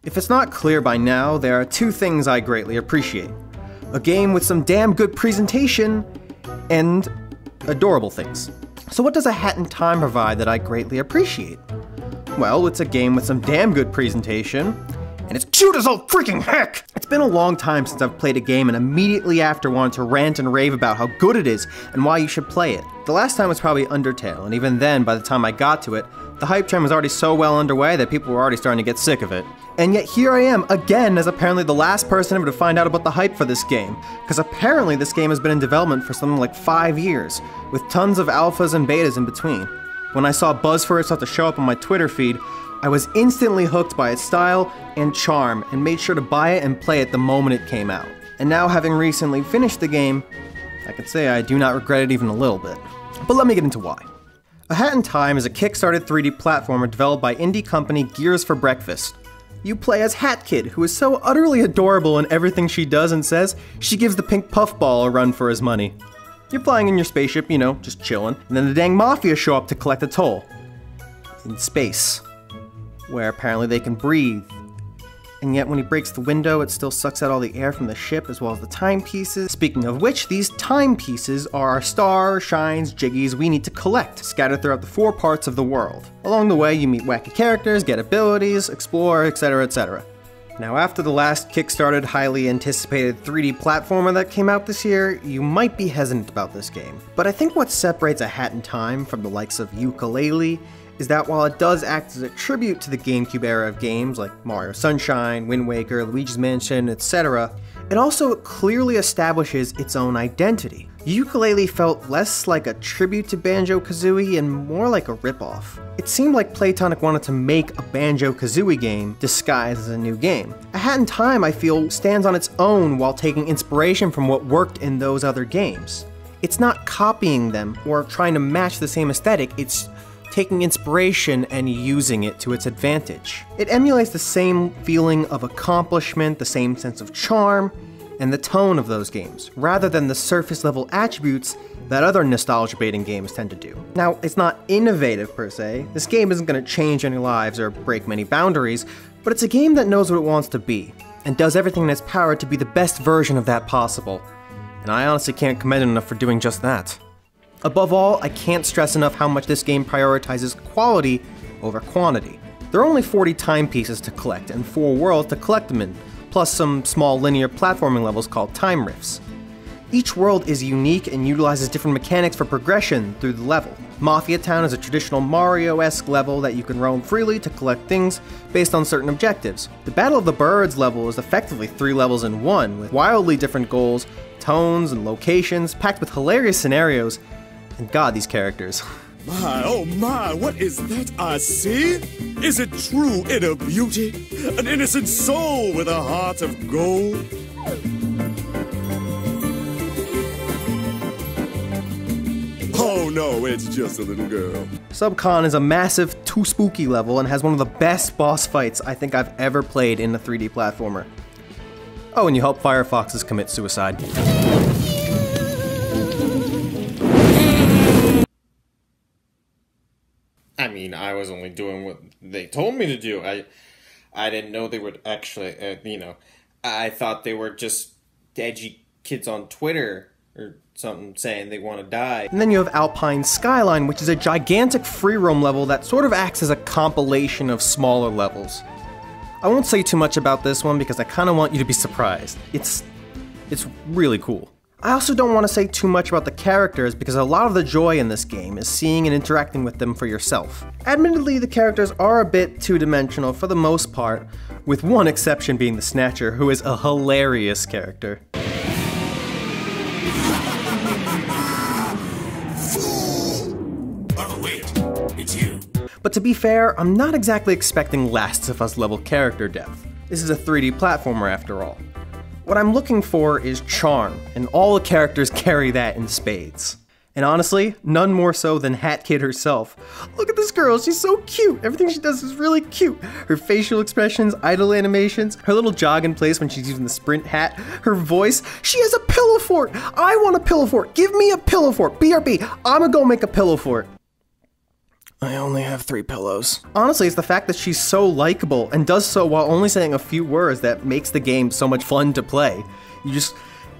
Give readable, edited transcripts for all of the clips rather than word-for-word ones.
If it's not clear by now, there are two things I greatly appreciate. A game with some damn good presentation, and adorable things. So what does A Hat in Time provide that I greatly appreciate? Well, it's a game with some damn good presentation, and it's cute as all freaking heck! It's been a long time since I've played a game and immediately after wanted to rant and rave about how good it is and why you should play it. The last time was probably Undertale, and even then, by the time I got to it, the hype train was already so well underway that people were already starting to get sick of it. And yet here I am, again, as apparently the last person ever to find out about the hype for this game. Because apparently this game has been in development for something like 5 years, with tons of alphas and betas in between. When I saw buzz for it start to show up on my Twitter feed, I was instantly hooked by its style and charm, and made sure to buy it and play it the moment it came out. And now, having recently finished the game, I can say I do not regret it even a little bit. But let me get into why. A Hat in Time is a kickstarted 3D platformer developed by indie company Gears for Breakfast. You play as Hat Kid, who is so utterly adorable in everything she does and says, she gives the pink puffball a run for his money. You're flying in your spaceship, you know, just chillin', and then the dang mafia show up to collect a toll. In space, where apparently they can breathe. And yet when he breaks the window, it still sucks out all the air from the ship as well as the timepieces. Speaking of which, these timepieces are our stars, shines, jiggies we need to collect, scattered throughout the 4 parts of the world. Along the way, you meet wacky characters, get abilities, explore, etc, etc. Now after the last kickstarted, highly anticipated 3D platformer that came out this year, you might be hesitant about this game. But I think what separates A Hat in Time from the likes of Yooka-Laylee is that while it does act as a tribute to the GameCube era of games like Mario Sunshine, Wind Waker, Luigi's Mansion, etc., it also clearly establishes its own identity. Yooka-Laylee felt less like a tribute to Banjo-Kazooie and more like a ripoff. It seemed like Playtonic wanted to make a Banjo-Kazooie game disguised as a new game. A Hat in Time, I feel, stands on its own while taking inspiration from what worked in those other games. It's not copying them or trying to match the same aesthetic, it's taking inspiration and using it to its advantage. It emulates the same feeling of accomplishment, the same sense of charm, and the tone of those games, rather than the surface level attributes that other nostalgia-baiting games tend to do. Now, it's not innovative per se, this game isn't going to change any lives or break many boundaries, but it's a game that knows what it wants to be, and does everything in its power to be the best version of that possible. And I honestly can't commend it enough for doing just that. Above all, I can't stress enough how much this game prioritizes quality over quantity. There are only 40 timepieces to collect and 4 worlds to collect them in, plus some small linear platforming levels called time rifts. Each world is unique and utilizes different mechanics for progression through the level. Mafia Town is a traditional Mario-esque level that you can roam freely to collect things based on certain objectives. The Battle of the Birds level is effectively 3 levels in one, with wildly different goals, tones, and locations, packed with hilarious scenarios. And God, these characters. My, oh my, what is that I see? Is it true inner beauty? An innocent soul with a heart of gold? Oh no, it's just a little girl. Subcon is a massive, too spooky level and has one of the best boss fights I think I've ever played in a 3D platformer. Oh, and you help firefoxes commit suicide. I mean, I was only doing what they told me to do. I didn't know they would actually, I thought they were just edgy kids on Twitter or something saying they want to die. And then you have Alpine Skyline, which is a gigantic free roam level that sort of acts as a compilation of smaller levels. I won't say too much about this one because I kind of want you to be surprised. It's really cool. I also don't want to say too much about the characters because a lot of the joy in this game is seeing and interacting with them for yourself. Admittedly, the characters are a bit two-dimensional for the most part, with one exception being the Snatcher, who is a hilarious character. Oh wait, it's you. But to be fair, I'm not exactly expecting Last of Us level character depth. This is a 3D platformer after all. What I'm looking for is charm, and all the characters carry that in spades. And honestly, none more so than Hat Kid herself. Look at this girl, she's so cute! Everything she does is really cute. Her facial expressions, idle animations, her little jog in place when she's using the sprint hat, her voice. She has a pillow fort! I want a pillow fort! Give me a pillow fort! BRB, I'ma go make a pillow fort. I only have 3 pillows. Honestly, it's the fact that she's so likable and does so while only saying a few words that makes the game so much fun to play. You just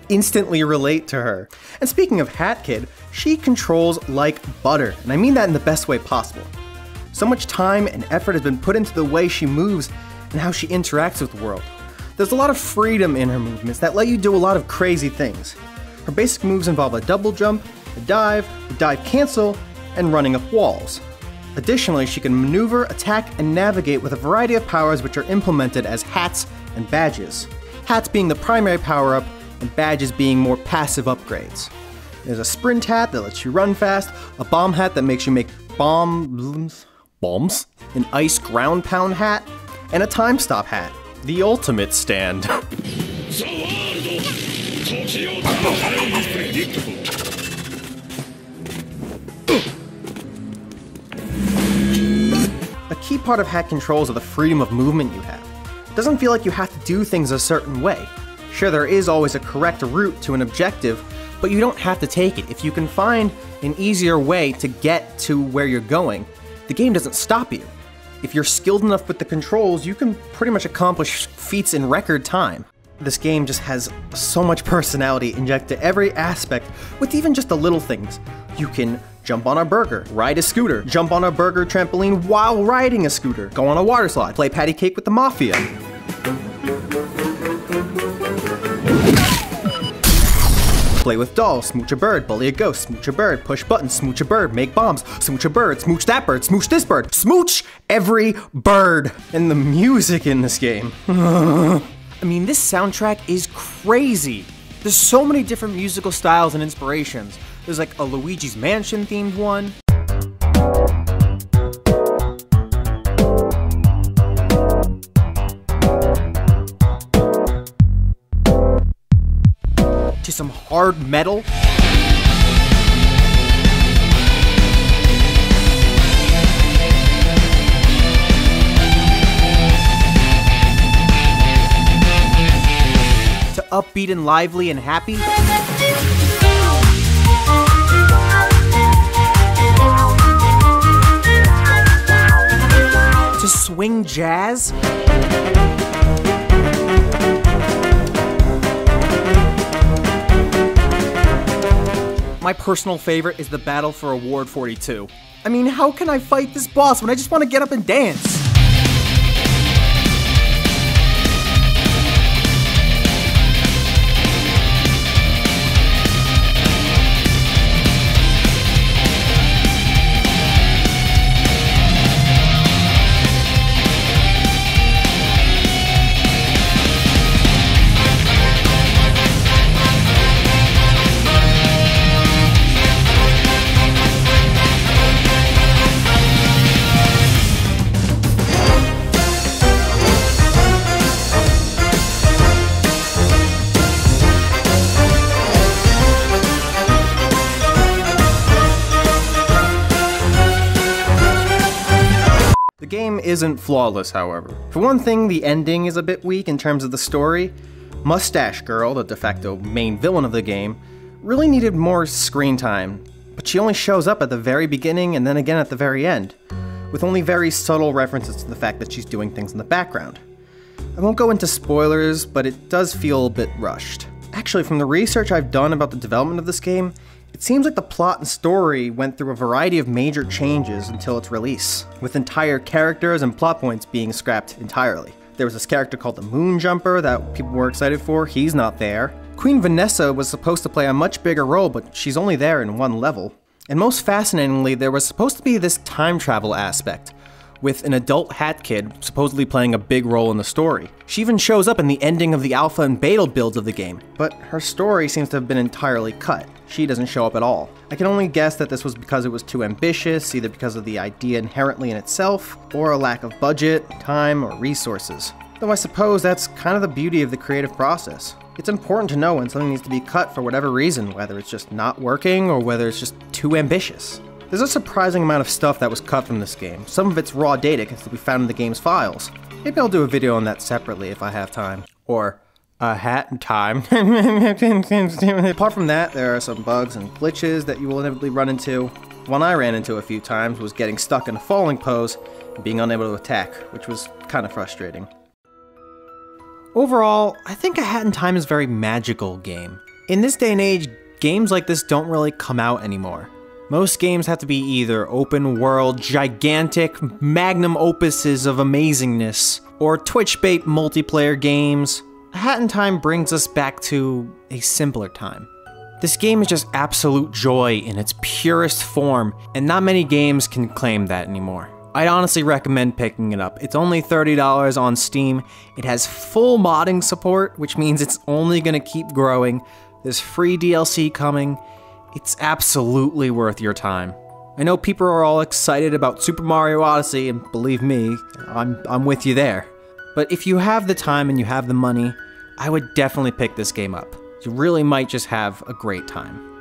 instantly relate to her. And speaking of Hat Kid, she controls like butter, and I mean that in the best way possible. So much time and effort has been put into the way she moves and how she interacts with the world. There's a lot of freedom in her movements that let you do a lot of crazy things. Her basic moves involve a double jump, a dive cancel, and running up walls. Additionally, she can maneuver, attack, and navigate with a variety of powers which are implemented as hats and badges. Hats being the primary power-up, and badges being more passive upgrades. There's a sprint hat that lets you run fast, a bomb hat that makes you make bombs, an ice ground pound hat, and a time stop hat. The ultimate stand. A key part of hat controls are the freedom of movement you have. It doesn't feel like you have to do things a certain way. Sure, there is always a correct route to an objective, but you don't have to take it. If you can find an easier way to get to where you're going, the game doesn't stop you. If you're skilled enough with the controls, you can pretty much accomplish feats in record time. This game just has so much personality injected to every aspect, with even just the little things. You can jump on a burger, ride a scooter, jump on a burger trampoline while riding a scooter, go on a water slide, play patty cake with the mafia. Play with dolls, smooch a bird, bully a ghost, smooch a bird, push buttons, smooch a bird, make bombs, smooch a bird, smooch that bird, smooch this bird, smooch every bird. And the music in this game. I mean, this soundtrack is crazy. There's so many different musical styles and inspirations. There's like a Luigi's Mansion themed one. To some hard metal. To upbeat and lively and happy. To swing jazz. My personal favorite is the battle for Award 42. I mean, how can I fight this boss when I just want to get up and dance? The game isn't flawless, however. For one thing, the ending is a bit weak in terms of the story. Mustache Girl, the de facto main villain of the game, really needed more screen time, but she only shows up at the very beginning and then again at the very end, with only very subtle references to the fact that she's doing things in the background. I won't go into spoilers, but it does feel a bit rushed. Actually, from the research I've done about the development of this game, it seems like the plot and story went through a variety of major changes until its release, with entire characters and plot points being scrapped entirely. There was this character called the Moon Jumper that people were excited for, he's not there. Queen Vanessa was supposed to play a much bigger role, but she's only there in one level. And most fascinatingly, there was supposed to be this time travel aspect, with an adult Hat Kid supposedly playing a big role in the story. She even shows up in the ending of the alpha and beta builds of the game, but her story seems to have been entirely cut. She doesn't show up at all. I can only guess that this was because it was too ambitious, either because of the idea inherently in itself, or a lack of budget, time, or resources. Though I suppose that's kind of the beauty of the creative process. It's important to know when something needs to be cut for whatever reason, whether it's just not working or whether it's just too ambitious. There's a surprising amount of stuff that was cut from this game. Some of it's raw data can still be found in the game's files. Maybe I'll do a video on that separately if I have time. Or a hat time. Apart from that, there are some bugs and glitches that you will inevitably run into. One I ran into a few times was getting stuck in a falling pose and being unable to attack, which was kind of frustrating. Overall, I think A Hat in Time is a very magical game. In this day and age, games like this don't really come out anymore. Most games have to be either open world, gigantic, magnum opuses of amazingness, or Twitch-bait multiplayer games. A Hat in Time brings us back to a simpler time. This game is just absolute joy in its purest form, and not many games can claim that anymore. I'd honestly recommend picking it up. It's only $30 on Steam. It has full modding support, which means it's only gonna keep growing. There's free DLC coming. It's absolutely worth your time. I know people are all excited about Super Mario Odyssey, and believe me, I'm with you there. But if you have the time and you have the money, I would definitely pick this game up. You really might just have a great time.